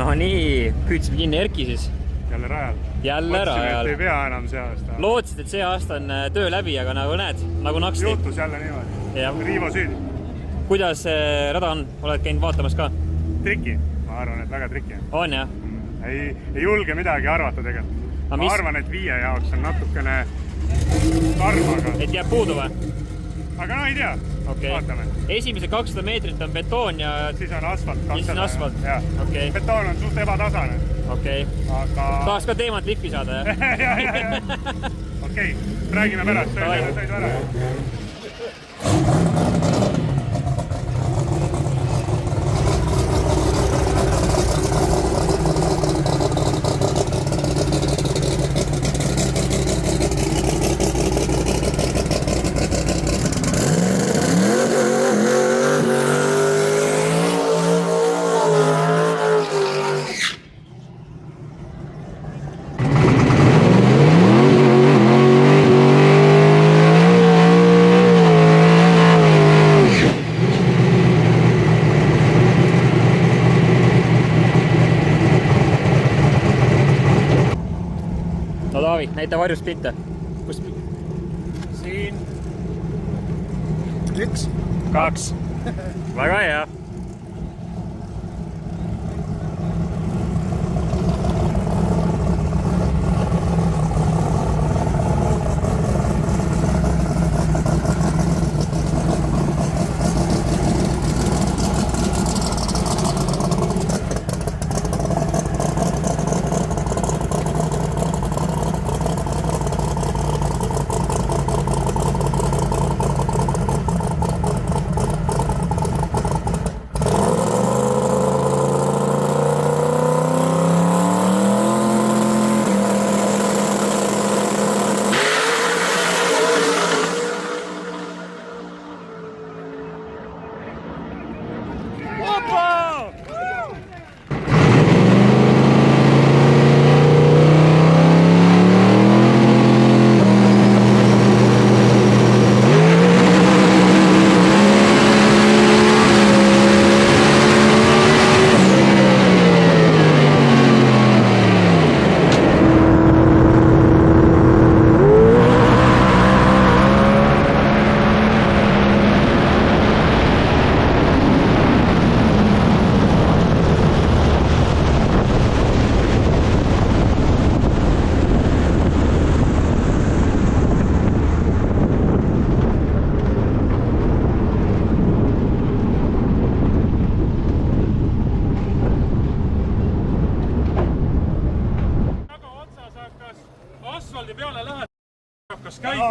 No nii, püüdsime kinni Erki siis. Jälle rajal. Jälle rajal. Ei pea enam see aasta. Lootsid, et see aasta on töö läbi, aga nagu näed, nagu naksti. Juhtus jälle niimoodi. Riivo süüdi. Kuidas rada on? Oled käinud vaatamas ka? Triki. Ma arvan, et väga triki. On jah? Ei julge midagi arvata tegelikult. Ma arvan, et viie jaoks on natukene karmaga. Et jääb puudu või? Aga no ei tea. Vaatame. Esimese 200 meetrit on betoon ja... Siis on asfalt. Ja siis on asfalt. Okay. Betoon on suht ebatasane. Okei. Aga... Tahaks ka teemat lippi saada, jah? Okei, räägime pärast. Sõidu ära. No Taavi, näita varjust pilte. Kus... Siin... 1. 2. Väga hea.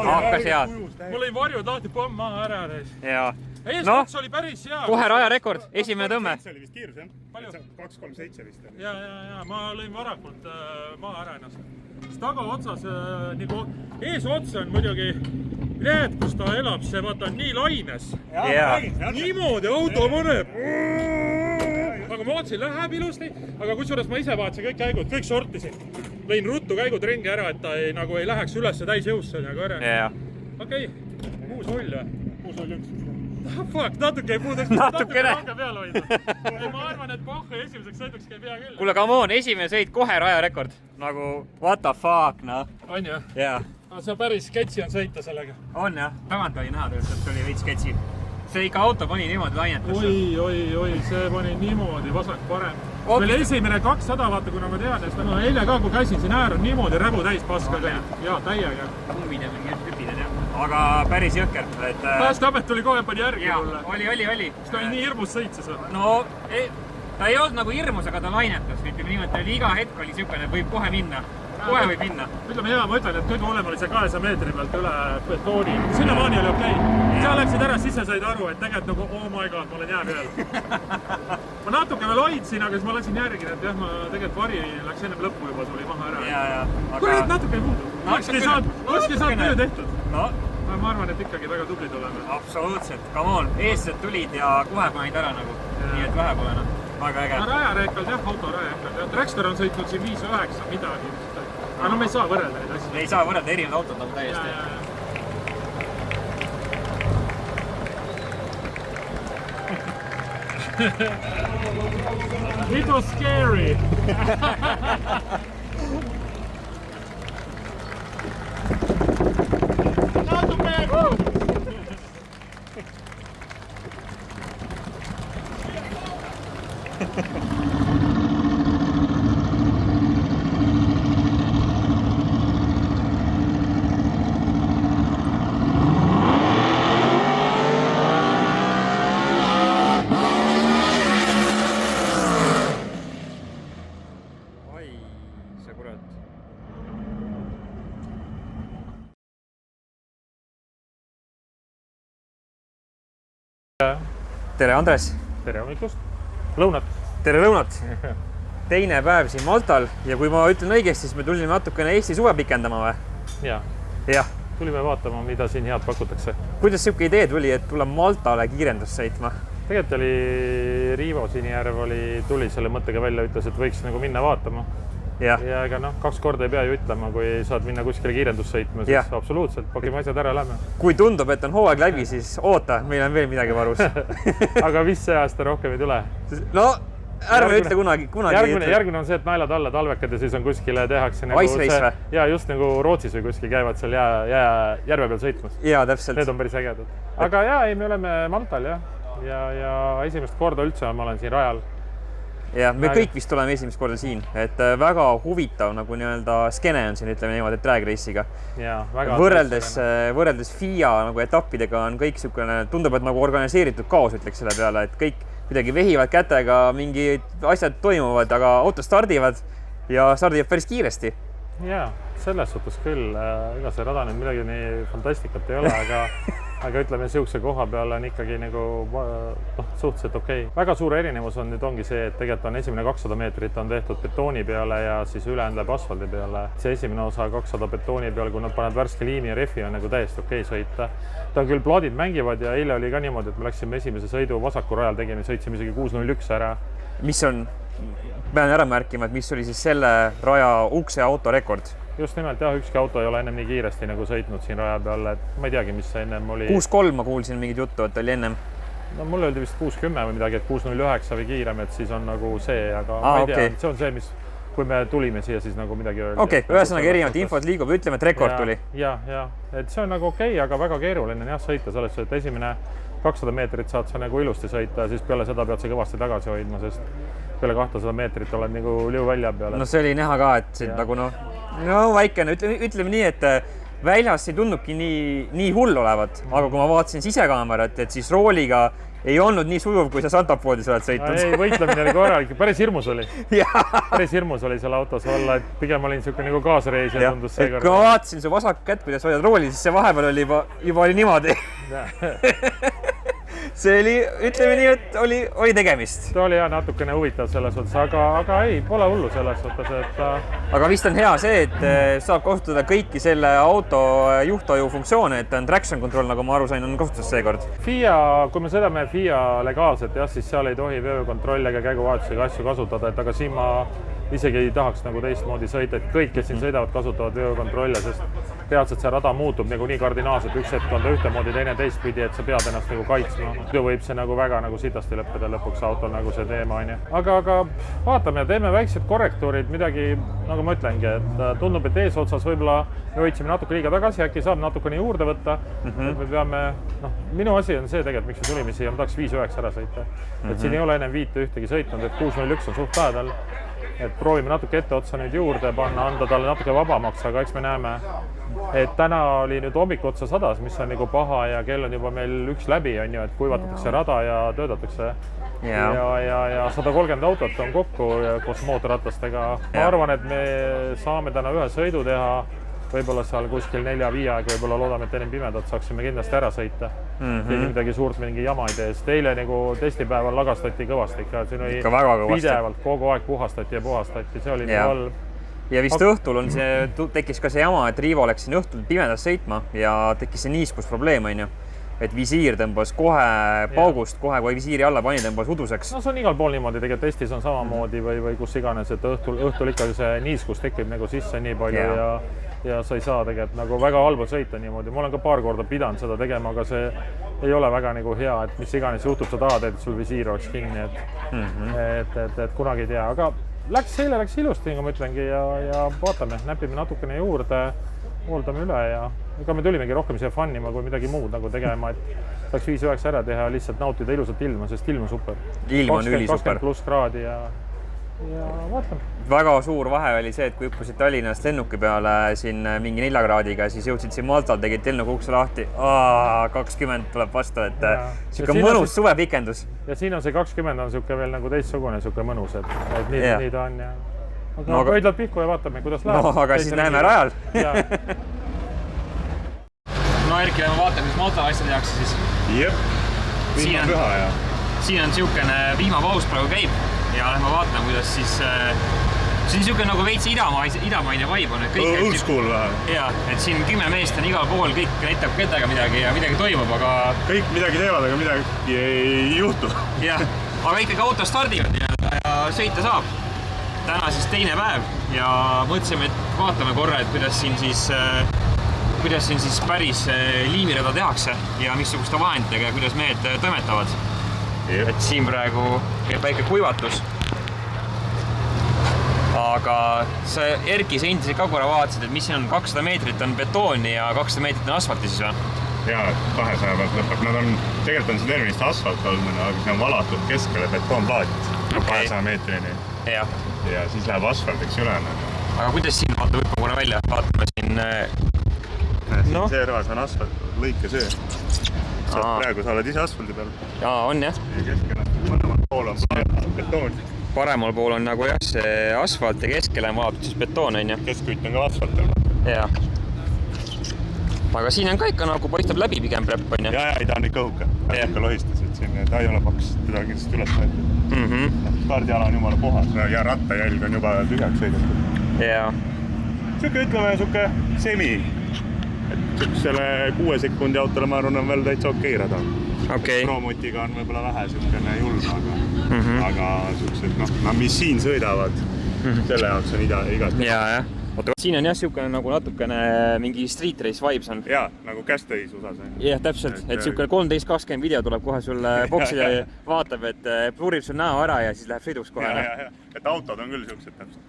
Hakkas hea. Mul oli varjud lahti, pomm maha ära. Eeskots oli päris hea. Kohe rajarekord, esimene tõmme. See oli vist kiirus, jah? Palju? 2.37 vist. Ja, ma lõin varakult maha ära ennast. Siis tagaotsas, nagu eesots on muidugi need, kus ta elab, see vaata on nii laines. Niimoodi auto paneb. Aga ma vaatasin, läheb ilusti, aga kusjuures ma ise vaatasin kõik käigud, kõik sortisin. Lõin ruttu käigud ringi ära, et ta nagu ei läheks ülesse täis jõusse nagu ära. Okei, 6-0 või? 6-0-1. Fuck, natuke ei puuduks. Natukene. Peal hoida. Ma arvan, et Pohhu esimeseks sõiduks käib hea küll. Kuule, come on, esimene sõit kohe rajarekord. Nagu, what the fuck, noh. On ju? Jaa. See päris sketsi on sõita sellega. On jah, tagant oli näha tegelikult, et oli veits sketsi. See ikka auto pani niimoodi lainetusse. Oi, see pani niimoodi vasak parem. Meil esimene 200, vaata, kuna ma tean, et ma eile ka, kui käisin siin äär, on niimoodi räbu täis paska käinud. Jaa, täiega. Kummid ja mingi tüpid, jah. Aga päris jõhker. Päästeamet tuli kohe pani järgi mulle. Oli. Kas ta oli nii hirmus sõitses? No, ta ei olnud nagu hirmus, aga ta lainetas. Ütleme niimoodi, iga hetk oli siukene, võib kohe minna. Kohe võib minna. Ütleme hea, ma ütlen, et kõige hullem oli see 200 meetri pealt üle betooni. Sinna maani oli okei. Seal läksid ära, siis sa said aru, et tegelikult nagu, oh my god, ma olen jäämühel. Ma natuke veel hoidsin, aga siis ma läksin järgi, et jah, ma tegelikult vari läks ennem lõppu juba, tuli maha ära. Kui nüüd natuke ei muudu. Kuski saad töö tehtud. Ma arvan, et ikkagi väga tublid oleme. Absoluutselt. Come on, eestlased tulid ja kohe panid ära nagu. Nii et vähe pole enam. Väga äge. Rajareekald jah, autorajareekald. Dragster on sõitnud siin 5-9 midagi. Aga no me ei saa võrrelda neid asju. Ei saa võrrelda, erinevad autod nagu täiesti. It was scary. Tere, Andres! Tere hommikust! Lõunat! Tere lõunat! Teine päev siin Maltal ja kui ma ütlen õigesti, siis me tulime natukene Eesti suve pikendama või? Jah. Tulime vaatama, mida siin head pakutakse. Kuidas siuke idee tuli, et tulla Maltale kiirendust sõitma? Tegelikult oli Riivo Sinijärv tuli selle mõttega välja, ütles, et võiks nagu minna vaatama. Ja ega 2 korda ei pea ju ütlema, kui saad minna kuskile kiirendust sõitma, siis absoluutselt, pakime asjad ära, lähme. Kui tundub, et on hooaeg läbi, siis oota, meil on veel midagi varus. Aga vist see aasta rohkem ei tule. No, ärme ütle kunagi. Järgmine on see, et naelad alla talvekad ja siis on kuskile tehakse nagu Ice race või? Ja just nagu Rootsis või kuskil käivad seal järve peal sõitmas. Jaa, täpselt. Need on päris ägedad. Aga me oleme Maltal ja esimest korda üldse ma olen siin rajal. Ja me kõik vist oleme esimest korda siin, et väga huvitav nagu nii-öelda skene on siin, ütleme niimoodi, drag race'iga. Võrreldes FIA nagu etappidega on kõik siukene, tundub, et nagu organiseeritud kaos ütleks selle peale, et kõik kuidagi vehivad kätega, mingid asjad toimuvad, aga autod stardivad ja stardivad päris kiiresti. Jaa, selles suhtes küll. Ega see rada nüüd midagi nii fantastikat ei ole, aga ütleme, siukse koha peal on ikkagi nagu suhteliselt okei. Väga suur erinevus on nüüd ongi see, et tegelikult on esimene 200 meetrit on tehtud betooni peale ja siis ülejäänud läheb asfaldi peale. See esimene osa 200 betooni peale, kui nad panevad värske liimi ja rehvi, on nagu täiesti okei sõita. Ta on küll plaadid mängivad ja eile oli ka niimoodi, et me läksime esimese sõidu vasaku rajal tegime, sõitsime isegi 6.01 ära. Mis on, pean ära märkima, et mis oli siis selle raja ukse autorekord? Just nimelt ükski auto ei ole ennem nii kiiresti nagu sõitnud siin raja peal, et ma ei teagi, mis see ennem oli. 6.3 ma kuulsin mingit juttu, et oli ennem. No mulle öeldi vist 6.10 või midagi, et 6.09 või kiirem, et siis on nagu see, aga ma ei tea, see on see, mis, kui me tulime siia, siis nagu midagi öeldi. Okei, ühesõnaga erinevat infot liigub, ütleme, et rekord tuli. Ja, et see on nagu okei, aga väga keeruline on sõita selles, et esimene 200 meetrit saad sa nagu ilusti sõita ja siis peale seda pead sa kõvasti tagasi hoidma, sest peale 200 meetrit oled nagu liu välja peale. No see oli näha ka, et siin nagu väikene, ütleme nii, et väljas ei tundnudki nii hull olevat, aga kui ma vaatasin sisekaamerat, et siis rooliga ei olnud nii sujuv, kui sa Santapoodis oled sõitnud. Ei, võitlemine oli korralik, päris hirmus oli. Päris hirmus oli seal autos olla, et pigem olin siuke nagu kaasreis ja tundus see kord. Kui ma vaatasin su vasak kätt, kuidas hoiad rooli, siis see vahepeal oli juba oli niimoodi. See oli, ütleme nii, et oli tegemist. Ta oli natukene huvitav selles suhtes, aga ei, pole hullu selles suhtes, et... Aga vist on hea see, et saab kasutada kõiki selle auto juhthoiu funktsioone, et on traction control, nagu ma aru sain, on kasutus seekord. FIA, kui me sõidame FIA legaalselt, siis seal ei tohi veokontroll ega käiguvahetusega asju kasutada, et aga siin ma isegi ei tahaks nagu teistmoodi sõita, et kõik, kes siin sõidavad, kasutavad veokontrolle, sest reaalselt see rada muutub nagu nii kardinaalselt, üks hetk on ta ühtemoodi, teine teistpidi, et sa pead ennast nagu kaitsma. Võib see nagu väga nagu sitasti lõppeda lõpuks autol nagu see teema on. Aga vaatame ja teeme väiksed korrektuurid, midagi, nagu ma ütlengi, et tundub, et eesotsas võib-olla me võitsime natuke liiga tagasi, äkki saab natukene juurde võtta. Me peame, minu asi on see tegelikult, miks me tulime siia, ma tahaks 5.9 ära sõita. Et siin ei ole ennem 5 ühtegi sõitnud, et 6.01 on suht lähedal. Et proovime natuke etteotsa nüüd juurde panna, anda talle natuke vabamaks, aga eks me näeme, et täna oli nüüd hommik otsa 100, mis on nagu paha ja kell on juba meil 1 läbi, on ju, et kuivatatakse rada ja töötatakse. Ja 130 autot on kokku koos mootorratastega. Ma arvan, et me saame täna ühe sõidu teha, võib-olla seal kuskil 4-5 aeg, võib-olla loodame, et enne pimedat saaksime kindlasti ära sõita. Keegi midagi suurt, mingi jama ei tee, sest eile nagu testipäeval lagastati kõvasti ikka. Siin oli pidevalt kogu aeg puhastati ja puhastati, see oli nagu all. Ja vist õhtul on tekkis ka see jama, et Riivo läks siin õhtul pimedas sõitma ja tekkis see niiskusprobleem, on ju. Et visiir tõmbas kohe paugust, kohe kui visiiri alla pani, tõmbas uduseks. No see on igal pool niimoodi, tegelikult testis on samamoodi või kus iganes, et õhtul ikka see niiskus tekib nagu sisse nii palju ja sa ei saa tegelikult nagu väga halba sõita niimoodi. Ma olen ka paar korda pidanud seda tegema, aga see ei ole väga nagu hea, et mis iganes juhtub, sa tahad, et sul visiir oleks kinni, et kunagi ei tea, aga eile läks ilusti, nagu ma ütlengi, ja vaatame, näpime natukene juurde, hooldame üle ja ega me tulimegi rohkem siia fannima kui midagi muud nagu tegema, et saaks 5-9 ära teha ja lihtsalt nautida ilusat ilma, sest ilm on super. Ilm on ülisuper. 20+ kraadi ja vaatame. Väga suur vahe oli see, et kui hüppasid Tallinnast lennuki peale siin mingi 4 kraadiga, siis jõudsid siin Maltal, tegid lennuki ukse lahti. 20 tuleb vastu, et siuke mõnus suvepikendus. Ja siin on see 20 on siuke veel nagu teistsugune, siuke mõnus, et nii ta on. Aga hoidlad pihku ja vaatame, kuidas läheb. No, aga siis näeme rajal. No Erki, me vaatame, mis Maltal asja tehakse siis. Jep, viima püha ja. Siin on siukene vihmapaus praegu käib ja lähme vaatame, kuidas siis see on siuke nagu veits idamaine vibe on. Old school vähe. Jaa, et siin 10 meest on igal pool, kõik näitab kettaga midagi ja midagi toimub, aga... Kõik midagi teevad, aga midagi ei juhtu. Jah, aga ikkagi auto stardivad ja sõita saab. Täna siis teine päev ja mõtlesime, et vaatame korra, et kuidas siin siis päris liimirada tehakse ja missuguste vahenditega ja kuidas mehed toimetavad. Et siin praegu käib väike kuivatus. Aga sa, Erki, sa endiselt ka korra vaatasid, et mis siin on 200 meetrit on betooni ja 200 meetrit on asfalti siis või? Jaa, 200 pealt lõpeb. Tegelikult on see terminist asfalt olnud, aga see on valatud keskele betoonplaat 200 meetrini. Ja siis läheb asfaltiks üle. Aga kuidas siin vaata võtma korra välja? Vaatame siin... See rõvas on asfalt, lõike söö. Praegu sa oled ise asfaldi peal. Jaa, on jah. Ja keskele mõlemal pool on betoon. Paremal pool on nagu jah, see asfalt ja keskele on vaadatud siis betoon, on jah? Keskütt on ka asfalt. Jaa. Aga siin on ka ikka nagu paistab läbi pigem prepp, on jah? Jaa, ei, ta on ikka õhuke. Ikka lohistas, et siin ta ei ole paks, teda kindlasti üles võetud. Stardiala on jumala puhas ja rattajälg on juba tühjaks sõidetud. Jaa. Siuke semi. Selle 6 sekundi autole ma arvan on veel täitsa okei rada. Pro-motiga on võib-olla vähe siukene julm, aga siuksed, mis siin sõidavad, selle jaoks on igati. Jaa. Siin on jah siukene nagu natukene mingi street race vibes on. Jaa, nagu Castays usas. Jah, täpselt, et siukene 13-20 video tuleb kohe sulle boksile vaatab, et purib sul näo ära ja siis läheb sõiduks kohe. Jaa, et autod on küll siuksed täpselt,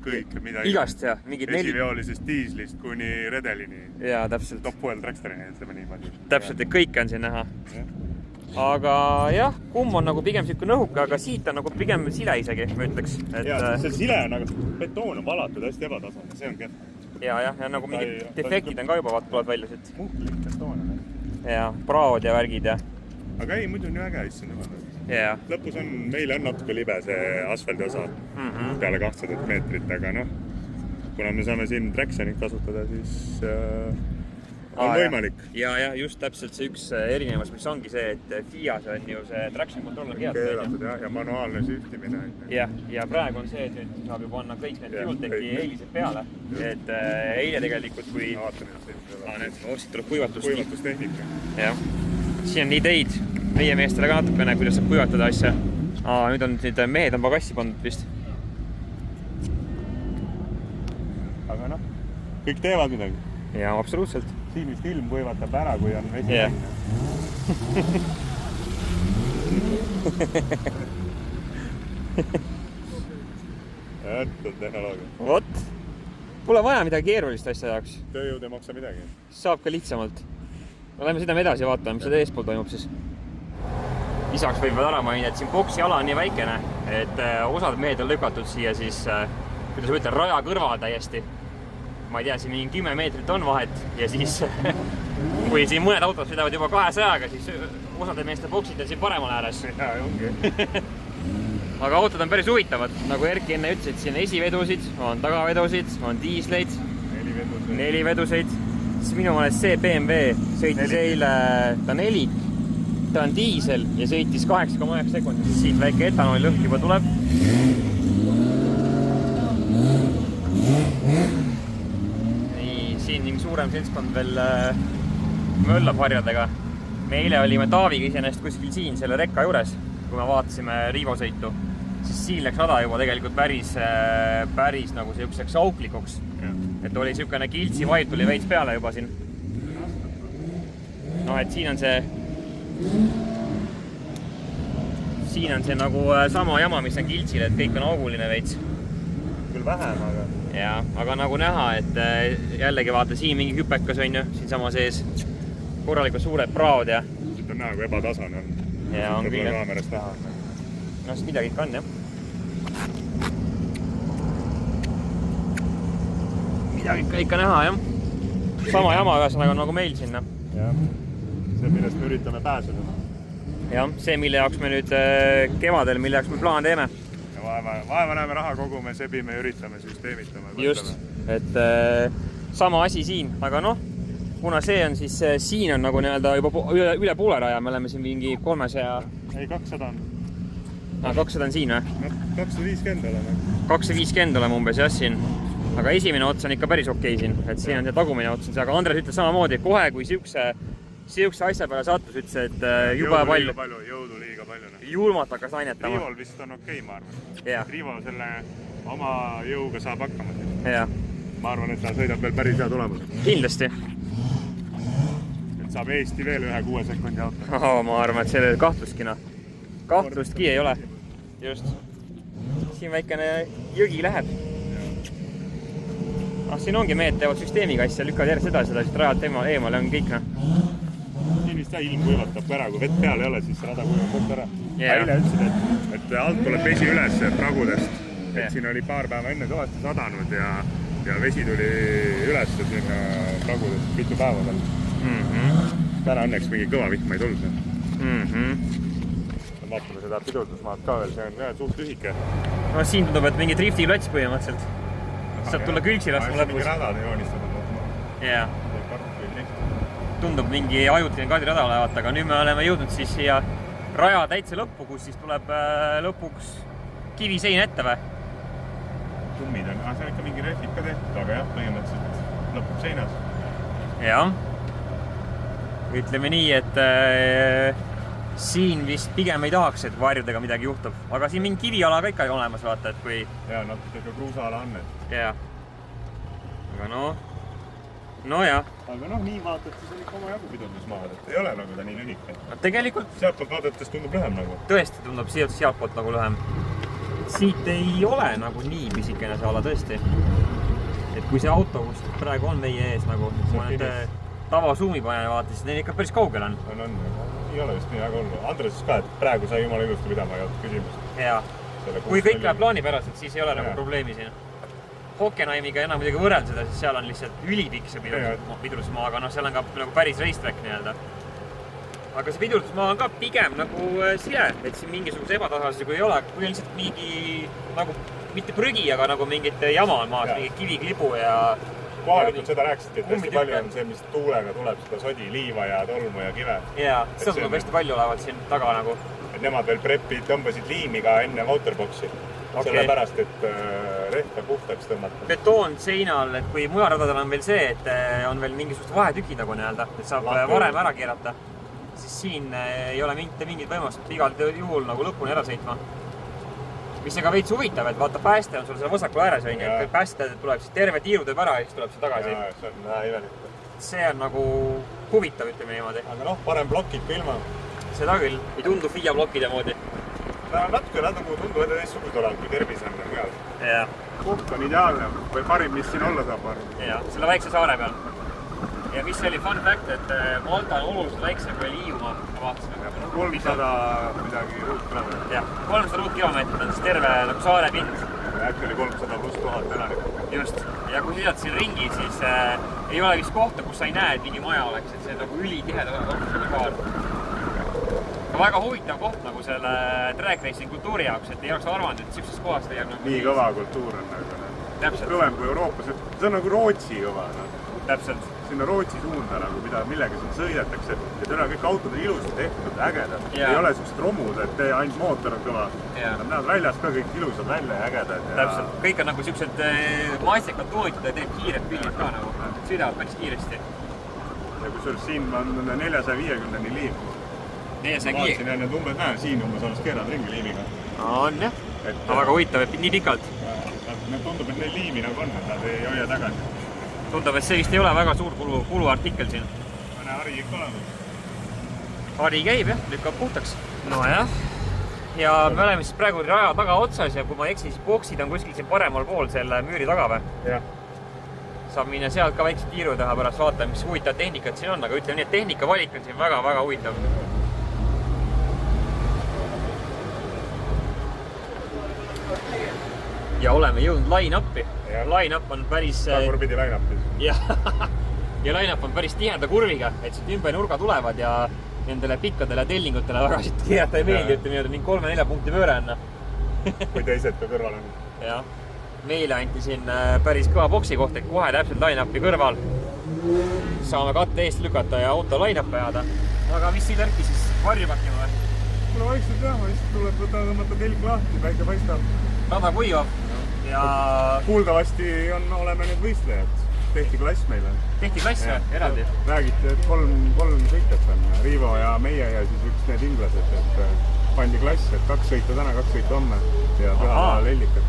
kõike, mida igast jah, mingid esiveolisest diislist kuni redelini. Jaa, täpselt. Top fuel trackstorini, ütleme niimoodi. Täpselt, et kõike on siin näha. Aga jah, kumm on nagu pigem siuke nõhuke, aga siit on nagu pigem sile isegi, ma ütleks. Jaa, see sile on nagu, betoon on valatud hästi ebatasane, see on kehv. Jaa, ja nagu mingid defektid on ka juba tulevad välja siit. Muhklik betoon on. Jaa, praod ja värgid ja. Aga ei, muidu nii väga hästi on. Lõpus on, meil on natuke libe see asfaldi osa peale 200 meetrit, aga kuna me saame siin Tractionit kasutada, siis on võimalik. Ja just täpselt see üks erinevus, mis ongi see, et FIAs on ju see Traction controller keelatud. Ja manuaalne süftimine. Ja praegu on see, et nüüd saab ju panna kõik need fuel-teki eelised peale. Et eile tegelikult, kui ostid tuleb kuivatust. Kuivatustehnika. Jah. Siin on ideid meie meestele ka natukene, kuidas saab kuivatada asja. Nüüd on mehed on pagassi pandud vist. Aga kõik teevad midagi. Jaa, absoluutselt. Siin vist ilm kuivatab ära, kui on vesi läinud. Jätt on tehnoloogia. Vot. Pole vaja midagi keerulist asja jaoks. Tööjõud ei maksa midagi. Saab ka lihtsamalt. Lähme sõidame edasi ja vaatame, mis seda eespool toimub siis. Lisaks võib veel ära mainida, et siin boksi ala on nii väikene, et osad mehed on lükatud siia siis, kuidas ma ütlen, raja kõrval täiesti. Ma ei tea, siin mingi 10 meetrit on vahet ja siis kui siin mõned autod sõidavad juba 200-ga, siis osade meeste boksid on siin paremal ääres. Jaa, ongi. Aga autod on päris huvitavad. Nagu Erki enne ütles, et siin on esivedusid, on tagavedusid, on diisleid, 4 veduseid. Siis minu mõnest see BMW sõitis eile, ta 4, ta on diisel ja sõitis 8,9 sekundit. Siit väike etanooli lõhk juba tuleb. Siin mingi suurem seltskond veel möllab harjadega. Me eile olime Taaviga isenest kuskil siin selle rekka juures, kui me vaatasime Riivo sõitu, siis siin läks rada juba tegelikult päris nagu selliseks auklikuks. Et et oli siukene kiltsi vibe tuli veits peale juba siin. No, et siin on see nagu sama jama, mis on kiltsil, et kõik on auguline veits. Küll vähem, aga... Ja, aga nagu näha, et jällegi vaata siin mingi hüpekas on ju, siin sama sees korralikult suured praod ja... Siit on näha, kui ebatasane on. Ja on küll, jah. Kaamerast näha. No, siis midagi ikka on, jah. Midagi ikka näha, jah. Sama jama nagu meil sinna. Jah, see, millest me üritame pääseda. Jah, see, mille jaoks me nüüd kevadel, mille jaoks me plaan teeme. Vaeva näeme, raha kogume, sebime ja üritame süsteemitama. Just, et sama asi siin, aga noh, kuna see on siis, siin on nagu juba üle poole raja, me oleme siin mingi 300... Ei, 200 on. 200 on siin või? 250 oleme. 250 oleme umbes jah siin, aga esimene ots on ikka päris okei siin, et siin on see tagumine ots, aga Andres ütles samamoodi, kohe kui siukse asja peale sattus, ütles, et juba palju. Jõudu liiga palju. Julmalt hakkas ainetama. Riivol vist on okei, ma arvan. Yeah. Riivo selle oma jõuga saab hakkama. Yeah. Ma arvan, et ta sõidab veel päris hea tulemus. Kindlasti. Et saab Eesti veel 1-6 sekundi auto. Ma arvan, et selle kahtlustki. Kahtlustki ei ole. Just. Siin väikene jõgi läheb. Siin ongi mehed teevad süsteemiga asja, lükkavad järjest edasi, rajalt eemale on kõik. Siin vist ilm kuivatab ära, kui vett peal ei ole, siis rada kuivatab ära. Eile ütlesid, et alt tuleb vesi üles pragudest. Et siin oli paar päeva enne kõvasti sadanud ja vesi tuli üles sinna pragudest mitu päeva veel. Täna õnneks mingi kõva vihma ei tulnud. Vaatame seda pidurdusmaad ka veel, see on suht tühike. No siin tundub, et mingi drifti plats põhimõtteliselt. Saab tulla külgsi laskma lõpus. Mingi radade joonistada. Jah. Tundub mingi ajutine kadirada olevat, aga nüüd me oleme jõudnud siis siia raja täitsa lõppu, kus siis tuleb lõpuks kivisein ette või? Tummid on, see on ikka mingi rehvid ka tehtud, aga jah, põhimõtteliselt lõpub seinas. Jah. Ütleme nii, et siin vist pigem ei tahaks, et varjudega midagi juhtub, aga siin mingi kiviala ka ikka olemas, vaata, et kui... Ja, natuke ka kruusaala on, et... Jah. Aga no jah. Aga noh, nii vaatad, siis on ikka oma jagu pidurdusmaad, et ei ole nagu ta nii lühike. Tegelikult... Sealtpoolt vaadates tundub lühem nagu. Tõesti tundub sealtpoolt nagu lühem. Siit ei ole nagu nii pisikene see ala tõesti. Et kui see auto, kus praegu on meie ees nagu, kui ma nüüd tava suumi panen vaata, siis neil ikka päris kaugel on. On, ei ole vist nii väga hullu. Andres ka, et praegu sai jumala ilusti pidama ja küsimust. Jaa. Kui kõik läheb plaanipäraselt, siis ei ole nagu probleemi siin. Hockenheimiga enam midagi võrrelda seda, siis seal on lihtsalt ülipikk see pidurdusmaa, aga seal on ka nagu päris racetrack nii-öelda. Aga see pidurdusmaa on ka pigem nagu sile, et siin mingisuguse ebatasalisega ei ole, kui on lihtsalt mingi nagu, mitte prügi, aga nagu mingit jama on maas, mingi kiviklibu ja... Kohalikult seda rääkisidki, et hästi palju on see, mis tuulega tuleb, seda sodi, liiva ja tolmu ja kive. Jaa, seda tuleb hästi palju olevat siin taga nagu. Et nemad veel prepid tõmbasid liimi ka enne motorboksi. Sellepärast, et rehve puhtaks tõmmata. Betoon seinal, et kui mujal radadel on veel see, et on veel mingisugust vahetükid nagu nii-öelda, et saab varem ära keerata, siis siin ei ole mingit võimalust igal juhul nagu lõpuni ära sõitma. Mis on ka veits huvitav, et vaata pääste on sul seal vasakul ääres on, et pääste tuleb siis terve tiiru teeb ära ja siis tuleb see tagasi. Jaa, see on imelik. See on nagu huvitav, ütleme niimoodi. Aga noh, parem blokid ka ilma. Seda küll, ei tundu FIA blokide moodi. Natuke nagu tunduvad teistsugused olevat, kui tervis on peal. Jah. Koht on ideaalne või parim, mis siin olla saab. Jah, selle väikse saare peal. Ja mis oli fun fact, et Malta on oluliselt väiksem kui Hiiumaa, ma vaatasin. 300 midagi ruutkilomeetrit. Jah, 300 ruutkilomeetrit on siis terve nagu saare pind. Äkki oli 300 pluss 1000 elanikku. Just, ja kui sõidad siin ringi, siis ei ole vist kohta, kus sa ei näe, et mingi maja oleks, et see on nagu ülitiheda orkusega saar. Väga huvitav koht nagu selle drag racing kultuuri jaoks, et ei oleks arvanud, et sellisest kohast leiab nagu... Nii kõva kultuur on nagu. Täpselt. Kõvem kui Euroopas. See on nagu Rootsi kõva. Täpselt. Sinna Rootsi suunda, millega siin sõidetakse. Et üle kõik autod on ilusti tehtud, ägedad. Ei ole sellised romud, et ainult mootor on kõva. Nad näevad väljas ka kõik ilusad välja ja ägedad. Täpselt. Kõik on nagu sellised maastikad toonitud ja teeb kiired pildid ka nagu. Sõidavad päris kiiresti. Ja kusjuures siin on 450 liim. 450? Vaatasin enne, et umbes näen, siin umbes oleks keerad ringi liimiga. On jah. Aga väga huvitav, et nii pikalt. Need tundub, et neil liimi nagu on, et nad ei hoia tagasi. tundub, et see vist ei ole väga suur kuluartikkel siin. Mõne hari ikka olemas. Hari käib jah, lükkab puhtaks. Nojah. Ja me oleme siis praegu raja taga otsas ja kui ma eksin, siis boksid on kuskil siin paremal pool selle müüri taga või? Jah. Saab minna sealt ka väikse tiiru teha pärast vaatama, mis huvitav tehnikat siin on, aga ütleme nii, et tehnika valik on siin väga-väga huvitav. Ja oleme jõudnud line-upi. Line-up on päris... Kurvidi line-upis. Ja line-up on päris tiheda kurviga, et siit ümber nurga tulevad ja nendele pikkadele tellingutele väga siit keerata ei meeldi, ütleme nii 3-4 punkti pööre on. Kui teised ka kõrval on. Jah. Meile anti siin päris kõva boksi koht, et kohe täpselt line-upi kõrval saame katte eest lükata ja auto line-up ajada. Aga mis siin Erki siis varjupakki või? Kuule vaikselt jah, lihtsalt tuleb võtta telg lahti, päike paistab. Rada kuivab ja... Kuuldavasti oleme nüüd võistlejad. Tehti klass meile. Tehti klass või? Eraldi? Räägiti, et kolm sõitjat on. Riivo ja meie ja siis üks need inglased, et pandi klass, et 2 sõita täna, 2 sõita homme ja pühal lellikat.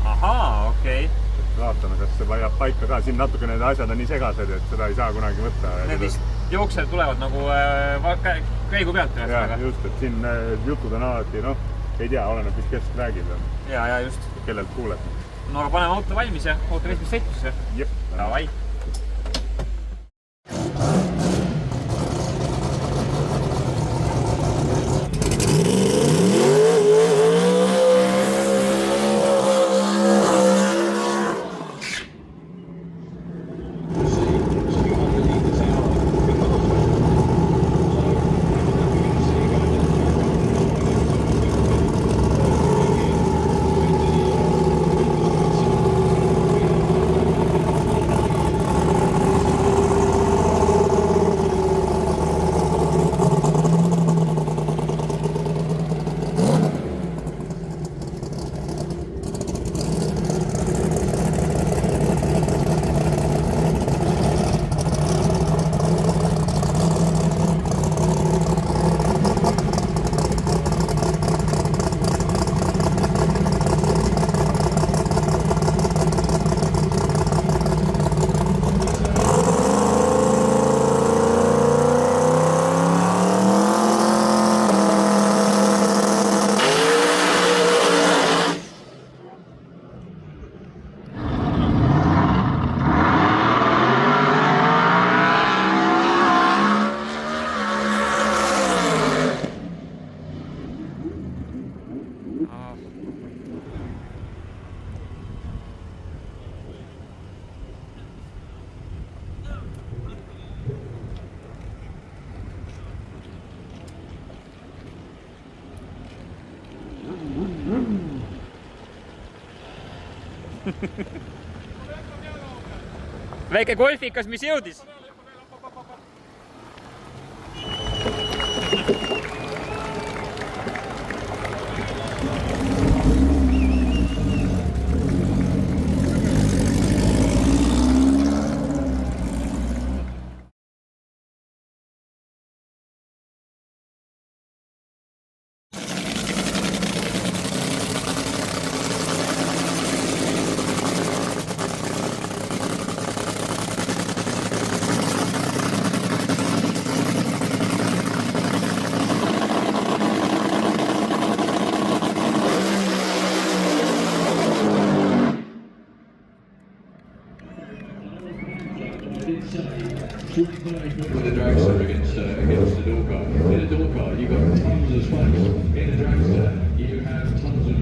Ahaa, okei. Vaatame, kas see vajab paika ka. Siin natuke need asjad on nii segased, et seda ei saa kunagi võtta. Need vist jooksel tulevad nagu käigu pealt. Ja, just, et siin jutud on alati, noh, ei tea, oleneb vist kes räägib. Ja, just. Kellelt kuuled. No aga paneme auto valmis ja ootame esimest sõitusse. Jep. Davai. Väike golfikas, mis jõudis? With the dragster against the door car. In a door car, you've got tons of space. In a dragster, you have tons of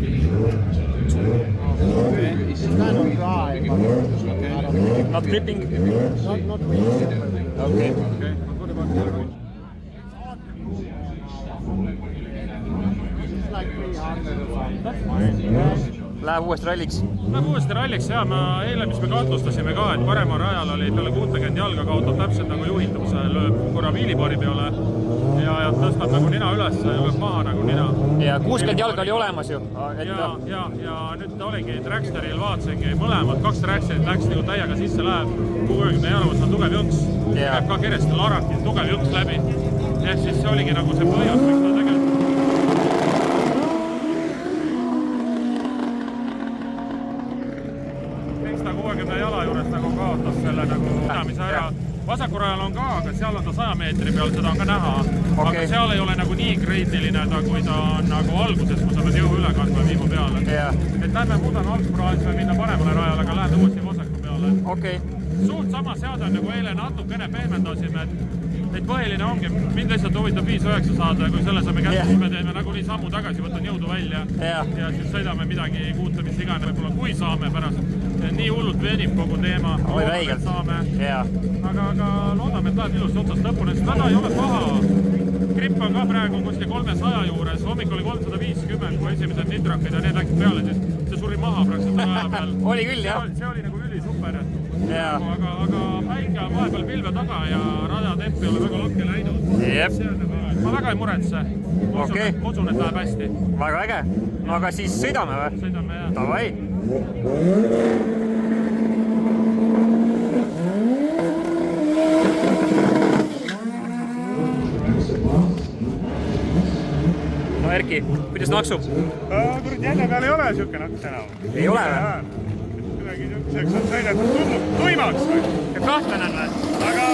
It's kind of dry, but Not clipping? not really. Okay. It's like 300 or something. That's fine. Läheb uuesti ralliks? Läheb uuesti ralliks ja ma eile, mis me kahtlustasime ka, et paremal rajal oli peale 60 jalga kaotab täpselt nagu juhitavuse, lööb korra viilipaari peale ja tõstab nagu nina üles ja lööb maha nagu nina. Ja 60 jalga oli olemas ju. Ja nüüd oligi Dragsteril vaatasingi mõlemad, 2 Dragsterit läks nagu täiega sisse, läheb 60 jalgus on tugev jõnks. Käib ka keresti larati, tugev jõnks läbi. Ehk siis see oligi nagu see põhjus, miks ta tegelikult 60 jala juures nagu kaotas selle nagu pidamise ära. Vasaku rajal on ka, aga seal on ta 100 meetri peal, seda on ka näha. Aga seal ei ole nagu nii kriitiline ta, kui ta on nagu alguses, kui sa pead jõu üle kandma viimu peale. Et lähme muudan algspuraalis või minna paremale rajale, aga lähme uuesti vasaku peale. Suurt sama seada nagu eile natukene pehmendasime, et põhiline ongi, mind lihtsalt huvitab 5-9 saada ja kui selle saame kätte, siis me teeme nagu nii sammu tagasi, võtan jõudu välja ja siis sõidame midagi kuuta, mis igane võib-olla kui saame pärast. Nii hullult venib kogu teema. Saame. Aga loodame, et läheb ilusti otsast lõpuni, sest täna ei ole paha. Gripp on ka praegu kuskil 300 juures, hommik oli 350, kui esimesed nitrakid ja need läksid peale, siis see suri maha praktiliselt aja peal. Oli küll, jah. See oli nagu ülisuper. Aga päike on vahepeal pilve taga ja rajatemp ei ole väga lakke läinud. Ma väga ei muretse. Ma usun, et läheb hästi. Väga äge. Aga siis sõidame või? Sõidame, jah. Davai. No Erki, kuidas naksub? Kurat, jänne peal ei ole siuke naks enam. Ei ole või? Kuidagi siukseks on sõidetud tundub tuimaks või? Ja kahtlane on või? Aga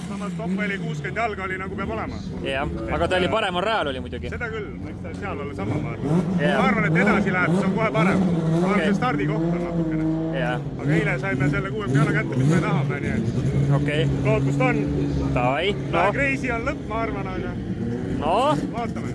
samas top oli 60 jalga oli nagu peab olema. Jah, aga ta oli paremal rajal oli muidugi. Seda küll, eks ta seal olla sama ma arvan. Ma arvan, et edasi läheb, see on kohe parem. Ma arvan, et stardikoht on natukene. Aga eile saime selle 60 jala kätte, mis me tahame, nii et lootust on. Davai. Kreisi on lõpp, ma arvan, aga vaatame.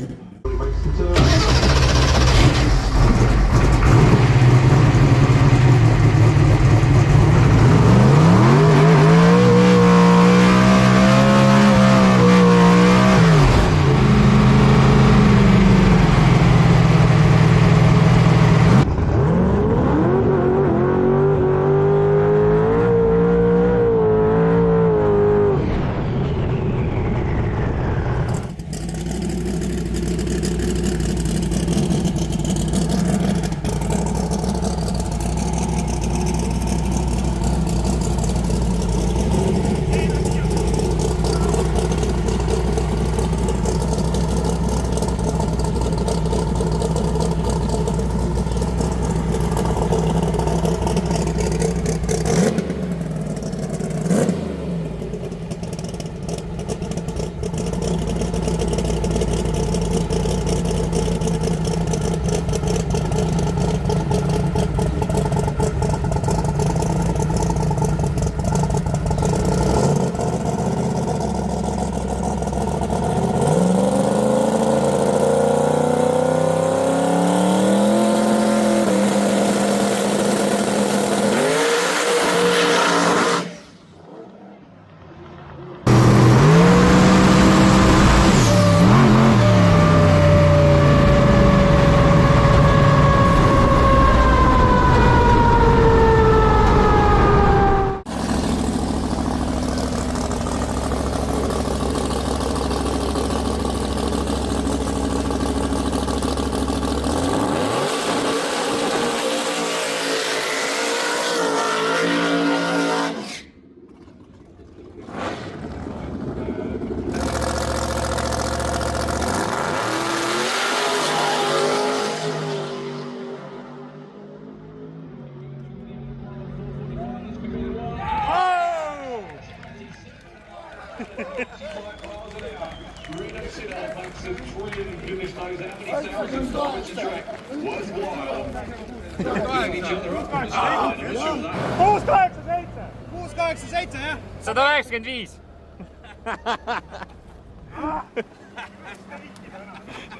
jah? 195.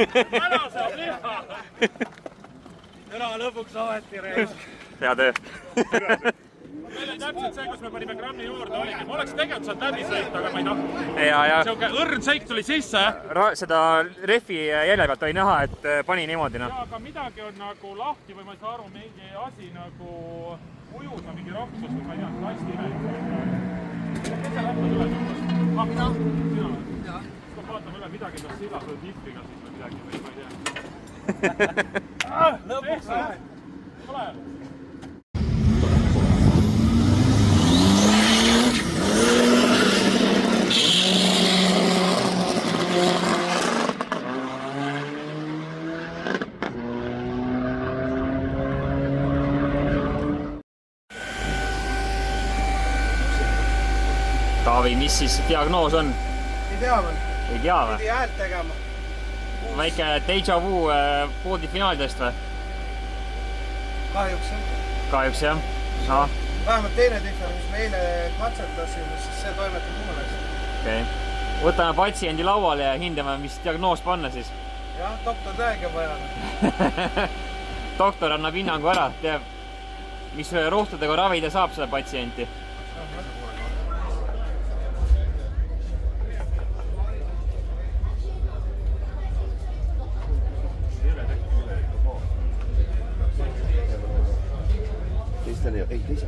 Ära saab liha! Ära lõpuks aveti reis. Hea töö. Meil oli täpselt see, kus me panime grammi juurde oligi. Ma oleks tegelikult saanud läbi sõita, aga ma ei tahtnud. Ja Siuke õrn seik tuli sisse. Seda refi jälje pealt oli näha, et pani niimoodi. Ja, aga midagi on nagu lahti või ma ei saa aru, mingi asi nagu ujus on mingi raksus või ma ei tea, lasti ime. Kes see lähtad üle tõmbas? Mina? Sina või? Jah. Siis vaatame üle midagi, kas sigas või tipiga siis või midagi või ma ei tea. Lõpuks või? Ole! või mis siis diagnoos on? Ei tea veel. Ei tea või? Pidi häält tegema. Väike déjà vu poolfinaalidest või? Kahjuks jah. Kahjuks jah. No. Vähemalt teine tihver, mis me eile katsetasime, siis see toimetab muuleks. Okay. Võtame patsiendi lauale ja hindame, mis diagnoos panna siis. Jah, doktor täiega vaja. Doktor annab hinnangu ära, teab, mis rohtudega ravida saab seda patsienti. Ei, teise.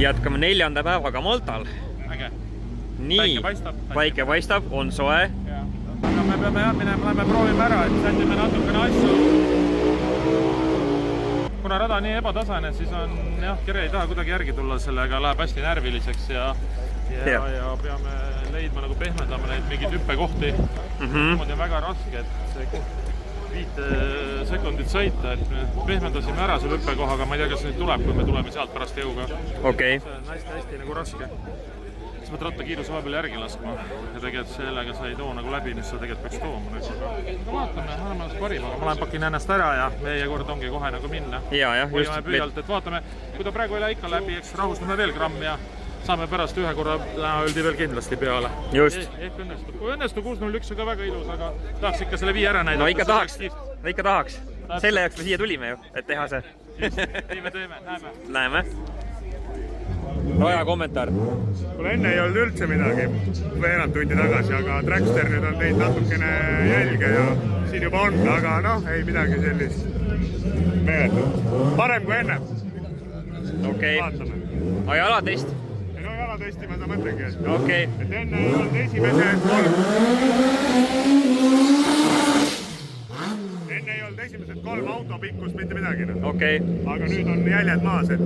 Jätkame 4. päevaga Maltal. Äge. Nii, päike paistab, on soe. Aga me peame jah minema, lähme proovime ära, et sätime natukene asju. Kuna rada nii ebatasane, siis on jah, Kere ei taha kuidagi järgi tulla sellega, läheb hästi närviliseks ja peame leidma nagu pehmendama neid mingeid hüppekohti. Niimoodi on väga raske, et see 5 sekundit sõita, et me pehmendasime ära selle hüppekoha, aga ma ei tea, kas nüüd tuleb, kui me tuleme sealt pärast jõuga. Okay. See on hästi nagu raske. Siis pead rattakiiruse vahepeal järgi laskma ja tegelikult sellega sa ei too nagu läbi, mis sa tegelikult peaks tooma. Aga vaatame, anname ennast parim, aga ma lähen pakin ennast ära ja meie kord ongi kohe nagu minna. Hoiame püüalt, et vaatame, kui ta praegu ei lähe ikka läbi, eks rahustame veel gramm ja saame pärast ühe korra õldi veel kindlasti peale. Just. Ehk õnnestub. Kui õnnestub 601 on ka väga ilus, aga tahaks ikka selle 5 ära näidata. No ikka tahaks. Selle jaoks me siia tulime ju, et teha see. Just, teeme, näeme. Raja kommentaar. Kuule, enne ei olnud üldse midagi, veerand tundi tagasi, aga Trackster nüüd on teinud natukene jälge ja siin juba on, aga noh, ei midagi sellist meeletut. Parem kui enne. Okei. Vaatame. Aga jalatest? No jalatesti ma seda mõtlengi, et, okay. Et enne ei olnud esimesed 3 auto pikkust mitte midagi. Okay. Aga nüüd on jäljed maas, et...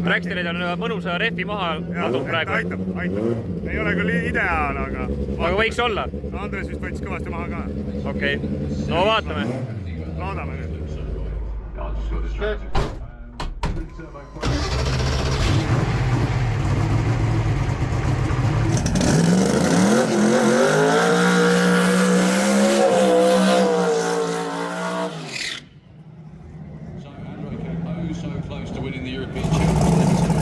Tracksterid on mõnusa rehvi maha ladnud praegu. Aitab. Ei ole küll ideaal, aga... Aga võiks olla. Andres vist võttis kõvasti maha ka. Okei. No vaatame. Loodame nüüd. So close to winning the European Championship.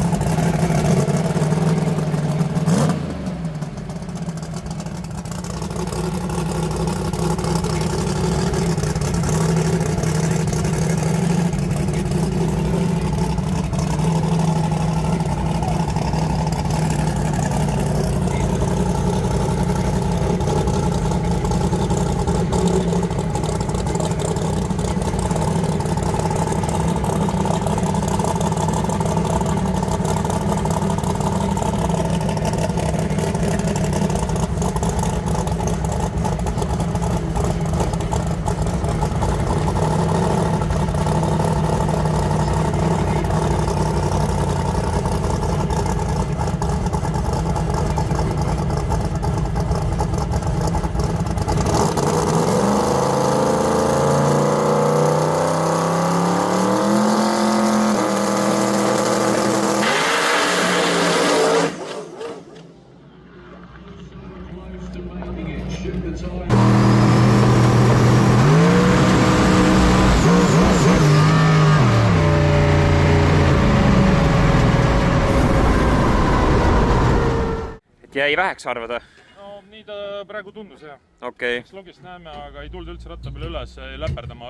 jäi väheks, arvad? no nii ta praegu tundus, jah. Okei. Eks logist näeme, aga ei tulnud üldse ratta peale üles, ei läperdama.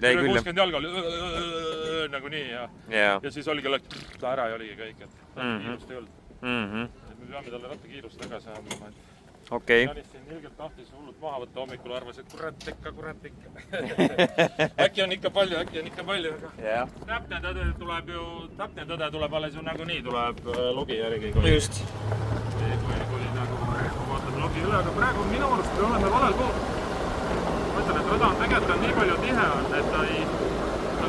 Jäi küll. 60 jalga oli nagu nii ja siis oligi ta ära ja oligi kõik, et kiirust ei olnud. Me peame talle ratta kiirust tagasi andma. Okei. Janis siin ilgelt tahtis hullult maha võtta hommikul, arvas, et kurat ikka. äkki on ikka palju, aga täpne tõde tuleb alles ju nagunii, tuleb logi järgi. Just. Kui nagu vaatame logi üle, aga praegu minu arust me oleme valel pool. Ma ütlen, et rada on tegelikult nii palju tihe on, et tal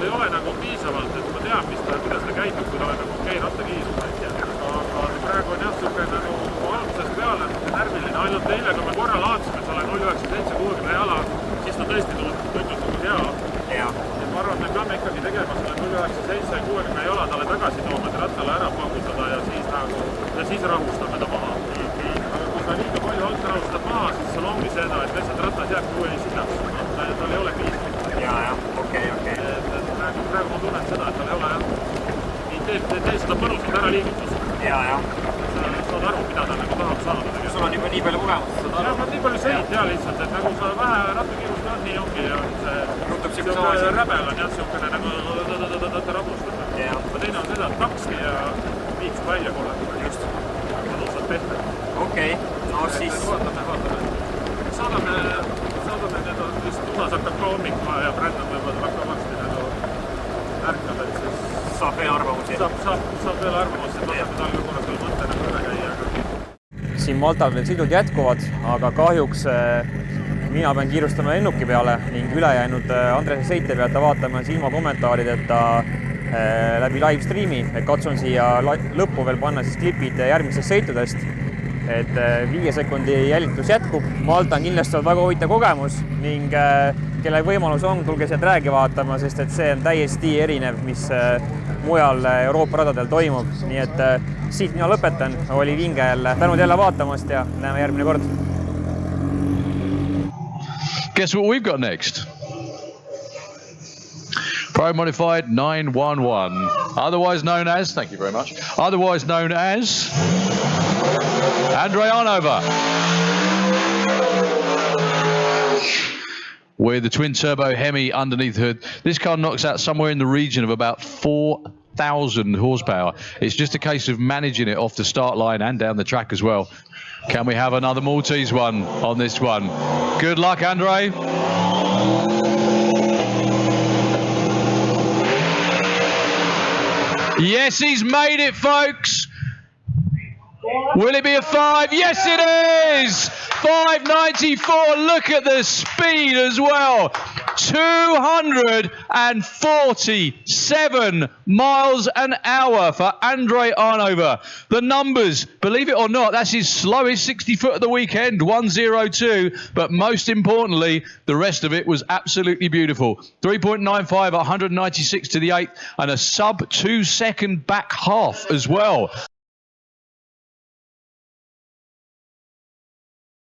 ei ole nagu piisavalt, et ma tean, kuidas ta käitub, kui ta on nagu okei rattakiirus. Aga praegu on jah siuke nagu algusest peale närviline, ainult eile, kui me korra laadsime, et olen 0,97-60 jala, siis ta tõesti tundus nagu hea. Ja ma arvan, et me peame ikkagi tegema selle 0,97-60 jala talle tagasi tooma, et rattale ära paugutada ja siis rahustame ta maha. Aga kui ta liiga palju alt rahustab maha, siis seal ongi seda, et lihtsalt rattas jääb kuue sidaks. Tal ei ole piisavalt. Okei. Praegu ma tunnen seda, et tal ei ole tee seda mõnusat ära liigutust. Saad aru, mida ta nagu tahab saada. Sul on juba nii palju kogemust, saad aru? Ma nii palju sõit lihtsalt, et nagu sa vähe rattakiirust on, nii ongi. Juhtub see räbel on jah, siukene nagu rabustab. Ma teine on seda, et takski ja viiks välja kohe. Just. Mõnusad pehmed. Okei, no siis... Vaatame. Saadame need, vist Tunas hakkab ka hommik ja Brändon võib-olla hakkab varsti nagu ärkab, et siis... Saab veel arvamusi. Saab veel arvamusi, et laseme tal korra selle mõtte nagu üle käia. Siin Maltal veel sõidud jätkuvad, aga kahjuks mina pean kiirustama lennuki peale ning ülejäänud Andrese sõite peate vaatama ilma kommentaarideta läbi livestreami. Katsun siia lõppu veel panna siis klipid järgmistest sõitudest. Et 5 sekundi jälitus jätkub. Malta on kindlasti väga huvitav kogemus ning kelle võimalus on, tulge sealt räägi vaatama, sest et see on täiesti erinev, mis mujal Euroopa radadel toimub. Nii et siit mina lõpetan, oli vinge jälle. Tänud jälle vaatamast ja näeme järgmine kord. Guess what we've got next? Pro Modified 911, otherwise known as, thank you very much, otherwise known as Andrej Arnova. With the twin turbo Hemi underneath the hood. This car knocks out somewhere in the region of about 4,000 horsepower. It's just a case of managing it off the start line and down the track as well. Can we have another Maltese one on this one? Good luck, Andrej. Yes, he's made it, folks. Will it be a 5? Yes, it is! 594. Look at the speed as well. 247 miles an hour for Andrej Arnova. The numbers, believe it or not, that's his slowest 60 foot of the weekend, 102. But most importantly, the rest of it was absolutely beautiful. 3.95, 196 to the 8th, and a sub 2 second back half as well.